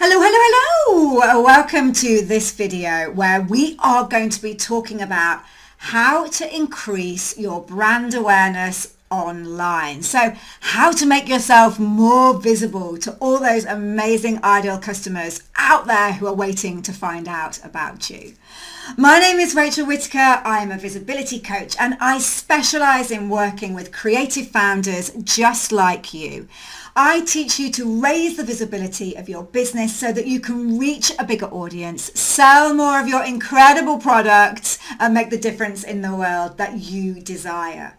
Hello, hello, hello! Welcome to this video where we are going to be talking about how to increase your brand awareness online. So how to make yourself more visible to all those amazing ideal customers out there who are waiting to find out about you. My name is Rachel Whittaker. I'm a visibility coach and I specialize in working with creative founders just like you. I teach you to raise the visibility of your business so that you can reach a bigger audience, sell more of your incredible products and make the difference in the world that you desire.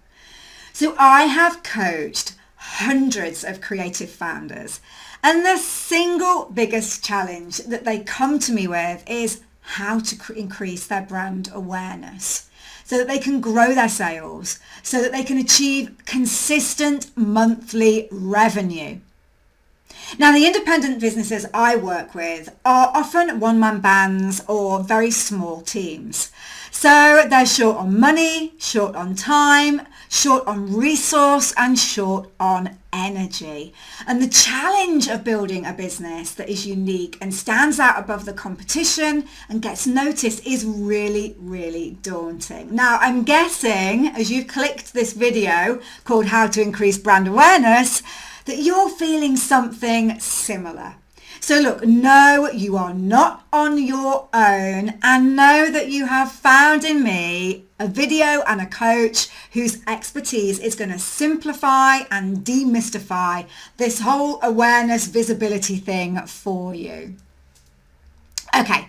So I have coached hundreds of creative founders, and the single biggest challenge that they come to me with is how to increase their brand awareness so that they can grow their sales, so that they can achieve consistent monthly revenue. Now, the independent businesses I work with are often one-man bands or very small teams. So they're short on money, short on time, short on resource and short on energy. And the challenge of building a business that is unique and stands out above the competition and gets noticed is really, really daunting. Now, I'm guessing as you've clicked this video called How to Increase Brand Awareness, that you're feeling something similar. So look, no, you are not on your own, and know that you have found in me a video and a coach whose expertise is going to simplify and demystify this whole awareness visibility thing for you. Okay,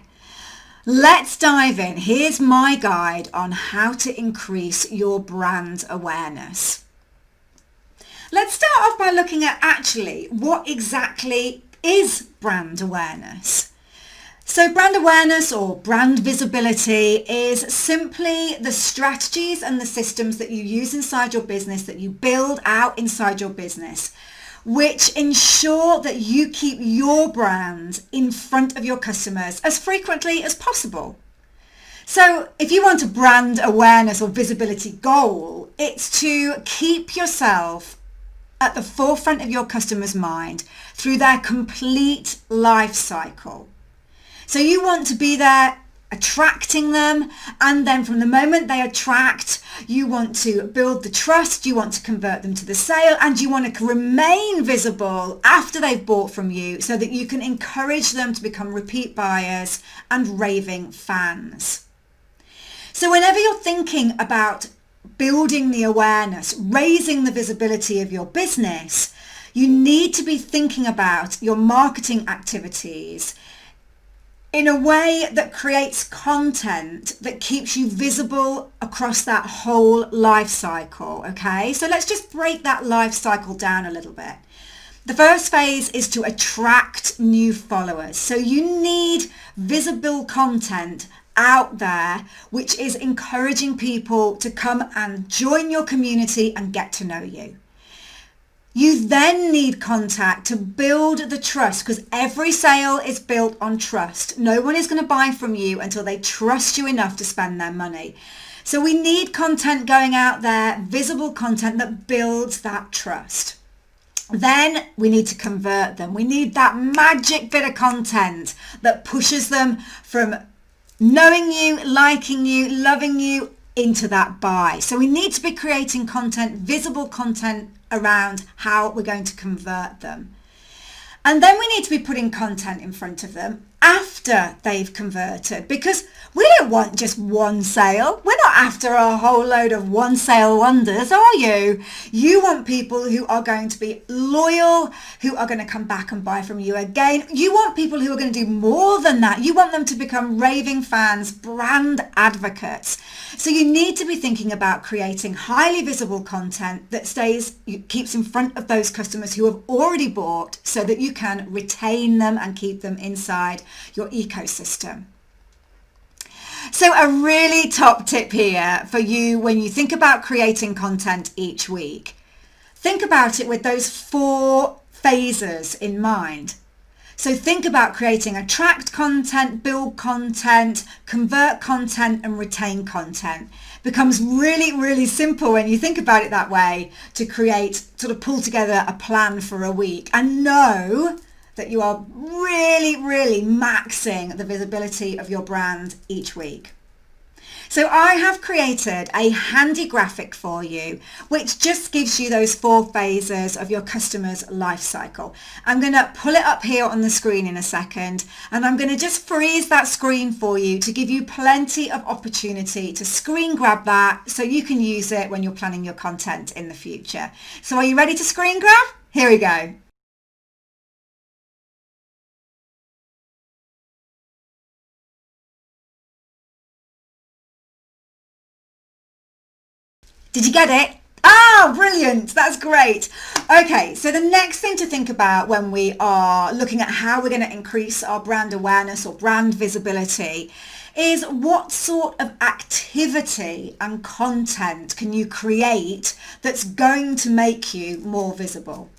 let's dive in. Here's my guide on how to increase your brand awareness. Let's start off by looking at actually what exactly is brand awareness. So brand awareness or brand visibility is simply the strategies and the systems that you use inside your business, that you build out inside your business, which ensure that you keep your brand in front of your customers as frequently as possible. So if you want a brand awareness or visibility goal, it's to keep yourself at the forefront of your customer's mind through their complete life cycle. So you want to be there attracting them, and then from the moment they attract, you want to build the trust, you want to convert them to the sale, and you want to remain visible after they've bought from you so that you can encourage them to become repeat buyers and raving fans. So whenever you're thinking about building the awareness, raising the visibility of your business, you need to be thinking about your marketing activities in a way that creates content that keeps you visible across that whole life cycle. Okay, so let's just break that life cycle down a little bit. The first phase is to attract new followers. So you need visible content out there which is encouraging people to come and join your community and get to know you. You then need contact to build the trust, because every sale is built on trust. No one is going to buy from you until they trust you enough to spend their money. So we need content going out there, visible content that builds that trust. Then we need to convert them. We need that magic bit of content that pushes them from knowing you, liking you, loving you into that buy. So we need to be creating content, visible content around how we're going to convert them. And then we need to be putting content in front of them after they've converted, because we don't want just one sale. We're not after a whole load of one sale wonders, are you? You want people who are going to be loyal, who are going to come back and buy from you again. You want people who are going to do more than that. You want them to become raving fans, brand advocates. So you need to be thinking about creating highly visible content that keeps in front of those customers who have already bought, so that you can retain them and keep them inside your ecosystem. So a really top tip here for you when you think about creating content each week. Think about it with those 4 phases in mind. So think about creating attract content, build content, convert content and retain content. Becomes really, really simple when you think about it that way to pull together a plan for a week, and know that you are really, really maxing the visibility of your brand each week. So I have created a handy graphic for you, which just gives you those 4 phases of your customer's life cycle. I'm going to pull it up here on the screen in a second, and I'm going to just freeze that screen for you to give you plenty of opportunity to screen grab that so you can use it when you're planning your content in the future. So are you ready to screen grab? Here we go. Did you get it? Ah, brilliant. That's great. Okay, so the next thing to think about when we are looking at how we're going to increase our brand awareness or brand visibility is what sort of activity and content can you create that's going to make you more visible?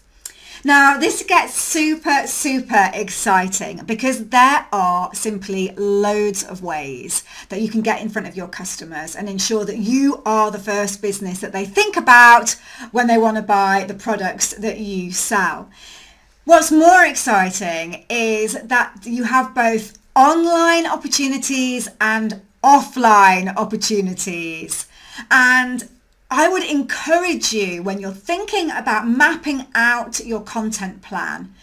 Now, this gets super, super exciting because there are simply loads of ways that you can get in front of your customers and ensure that you are the first business that they think about when they want to buy the products that you sell. What's more exciting is that you have both online opportunities and offline opportunities. And I would encourage you, when you're thinking about mapping out your content plan,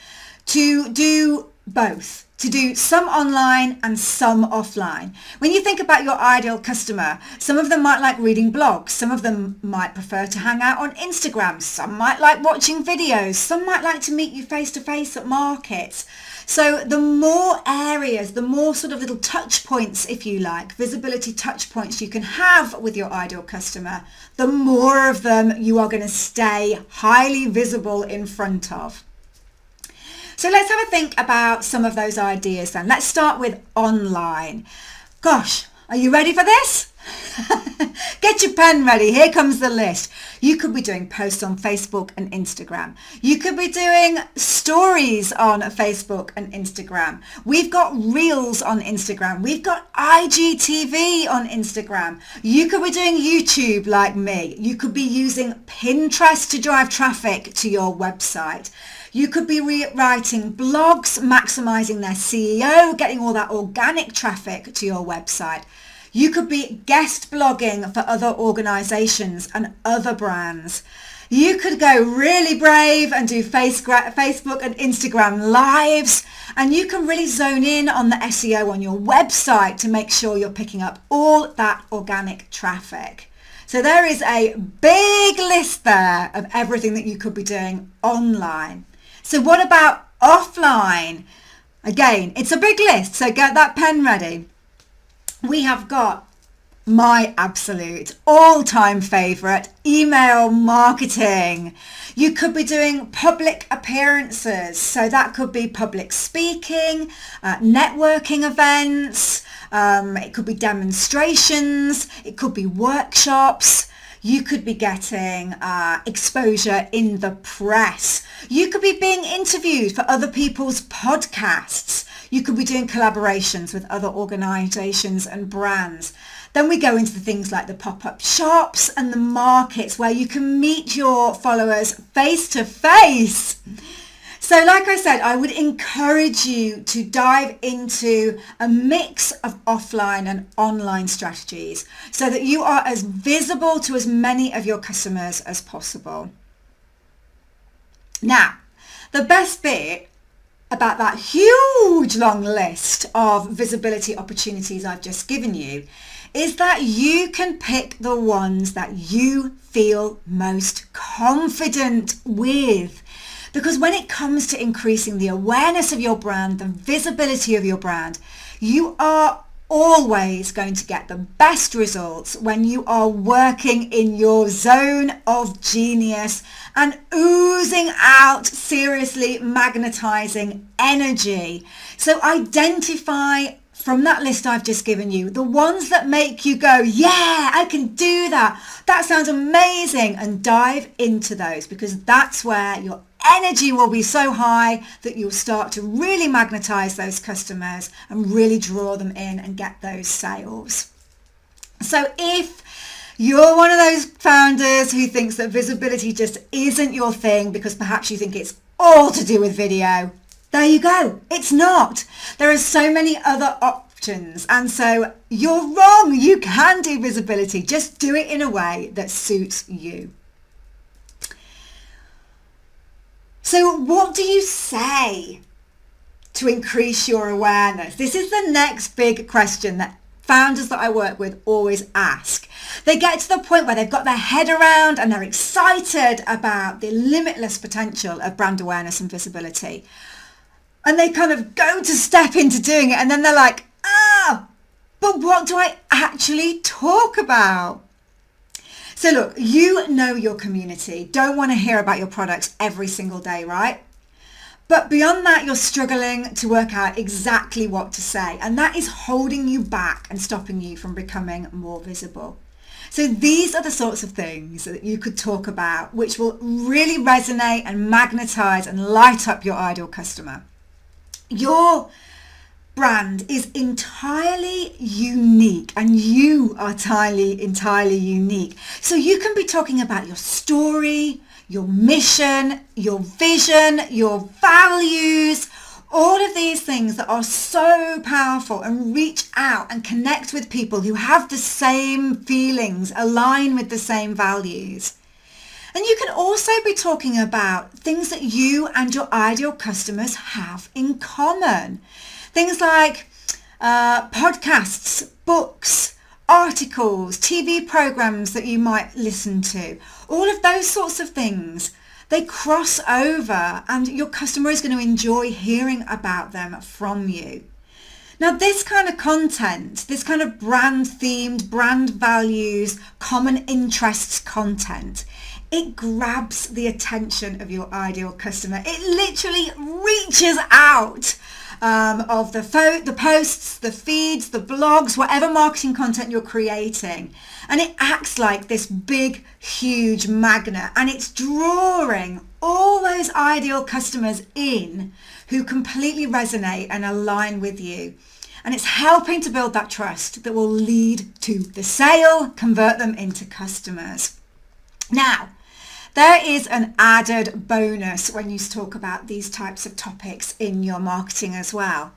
to do both, to do some online and some offline. When you think about your ideal customer, some of them might like reading blogs, some of them might prefer to hang out on Instagram, some might like watching videos, some might like to meet you face to face at markets. So the more areas, the more sort of little touch points, if you like, visibility touch points you can have with your ideal customer, the more of them you are going to stay highly visible in front of. So let's have a think about some of those ideas then. Let's start with online. Gosh, are you ready for this? Get your pen ready. Here comes the list. You could be doing posts on Facebook and Instagram. You could be doing stories on Facebook and Instagram. We've got reels on Instagram. We've got IGTV on Instagram. You could be doing YouTube like me. You could be using Pinterest to drive traffic to your website. You could be writing blogs, maximizing their SEO, getting all that organic traffic to your website. You could be guest blogging for other organizations and other brands. You could go really brave and do Facebook and Instagram lives, and you can really zone in on the SEO on your website to make sure you're picking up all that organic traffic. So there is a big list there of everything that you could be doing online. So what about offline? Again, it's a big list, so get that pen ready. We have got my absolute all-time favorite, email marketing. You could be doing public appearances. So that could be public speaking, networking events. It could be demonstrations. It could be workshops. You could be getting exposure in the press. You could be being interviewed for other people's podcasts. You could be doing collaborations with other organizations and brands. Then we go into the things like the pop-up shops and the markets where you can meet your followers face to face. So like I said, I would encourage you to dive into a mix of offline and online strategies so that you are as visible to as many of your customers as possible. Now, the best bit about that huge long list of visibility opportunities I've just given you is that you can pick the ones that you feel most confident with. Because when it comes to increasing the awareness of your brand, the visibility of your brand, you are always going to get the best results when you are working in your zone of genius and oozing out seriously magnetizing energy. So identify from that list I've just given you the ones that make you go, yeah, I can do that. That sounds amazing. And dive into those, because that's where your energy will be so high that you'll start to really magnetize those customers and really draw them in and get those sales. So if you're one of those founders who thinks that visibility just isn't your thing because perhaps you think it's all to do with video, There you go. It's not. There are so many other options. And so you're wrong. You can do visibility. Just do it in a way that suits you. So what do you say to increase your awareness? This is the next big question that founders that I work with always ask. They get to the point where they've got their head around and they're excited about the limitless potential of brand awareness and visibility. And they kind of go to step into doing it and then they're like, but what do I actually talk about? So look, you know your community don't want to hear about your products every single day, right? But beyond that, you're struggling to work out exactly what to say. And that is holding you back and stopping you from becoming more visible. So these are the sorts of things that you could talk about, which will really resonate and magnetize and light up your ideal customer. Your brand is entirely unique and you are entirely unique. So you can be talking about your story, your mission, your vision, your values, all of these things that are so powerful and reach out and connect with people who have the same feelings, align with the same values. And you can also be talking about things that you and your ideal customers have in common. Things like podcasts, books, articles, TV programs that you might listen to. All of those sorts of things, they cross over and your customer is going to enjoy hearing about them from you. Now, this kind of content, this kind of brand themed, brand values, common interests content, it grabs the attention of your ideal customer. It literally reaches out of the posts, the feeds, the blogs, whatever marketing content you're creating. And it acts like this big, huge magnet, and it's drawing all those ideal customers in who completely resonate and align with you. And it's helping to build that trust that will lead to the sale, convert them into customers. Now, there is an added bonus when you talk about these types of topics in your marketing as well.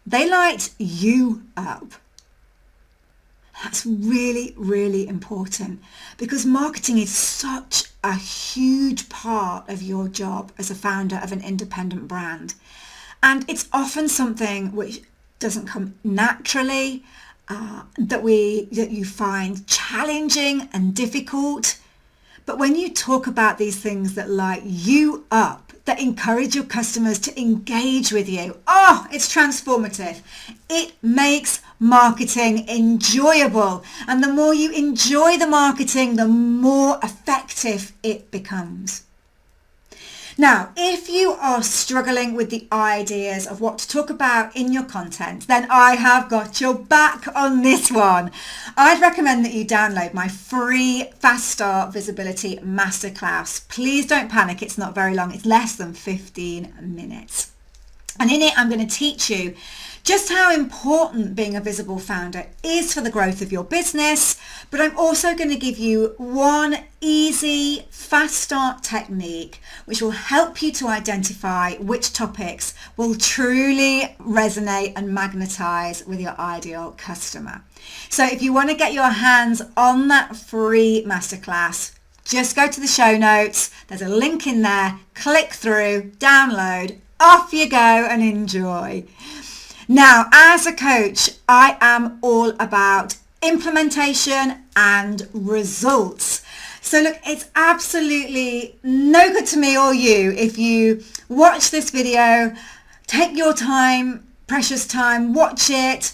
They light you up. That's really, really important because marketing is such a huge part of your job as a founder of an independent brand. And it's often something which doesn't come naturally, that you find challenging and difficult. But when you talk about these things that light you up, that encourage your customers to engage with you, it's transformative. It makes marketing enjoyable. And the more you enjoy the marketing, the more effective it becomes. Now, if you are struggling with the ideas of what to talk about in your content, then I have got your back on this one. I'd recommend that you download my free Fast Start Visibility Masterclass. Please don't panic, it's not very long. It's less than 15 minutes. And in it, I'm going to teach you just how important being a visible founder is for the growth of your business, but I'm also going to give you one easy fast start technique which will help you to identify which topics will truly resonate and magnetize with your ideal customer. So if you want to get your hands on that free masterclass, just go to the show notes. There's a link in there. Click through, download, off you go and enjoy. Now, as a coach, I am all about implementation and results. So look, it's absolutely no good to me or you if you watch this video, take your time, precious time, watch it,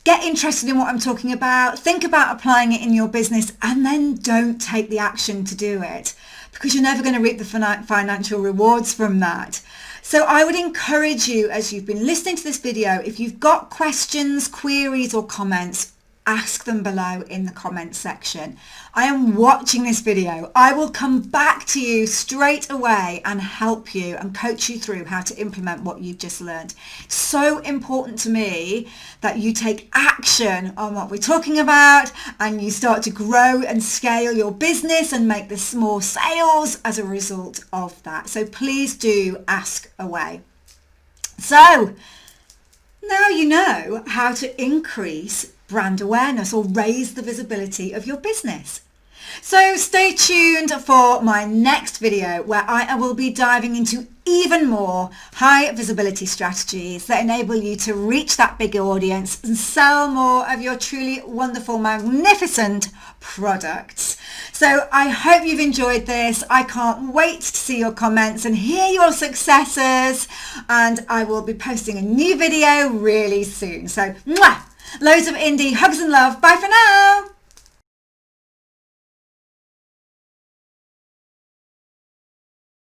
get interested in what I'm talking about, think about applying it in your business, and then don't take the action to do it because you're never going to reap the financial rewards from that. So I would encourage you, as you've been listening to this video, if you've got questions, queries or comments, ask them below in the comments section. I am watching this video. I will come back to you straight away and help you and coach you through how to implement what you've just learned. It's so important to me that you take action on what we're talking about and you start to grow and scale your business and make this more sales as a result of that. So please do ask away. So now you know how to increase brand awareness or raise the visibility of your business. So stay tuned for my next video where I will be diving into even more high visibility strategies that enable you to reach that bigger audience and sell more of your truly wonderful, magnificent products. So I hope you've enjoyed this. I can't wait to see your comments and hear your successes, and I will be posting a new video really soon. So loads of indie hugs and love. Bye for now.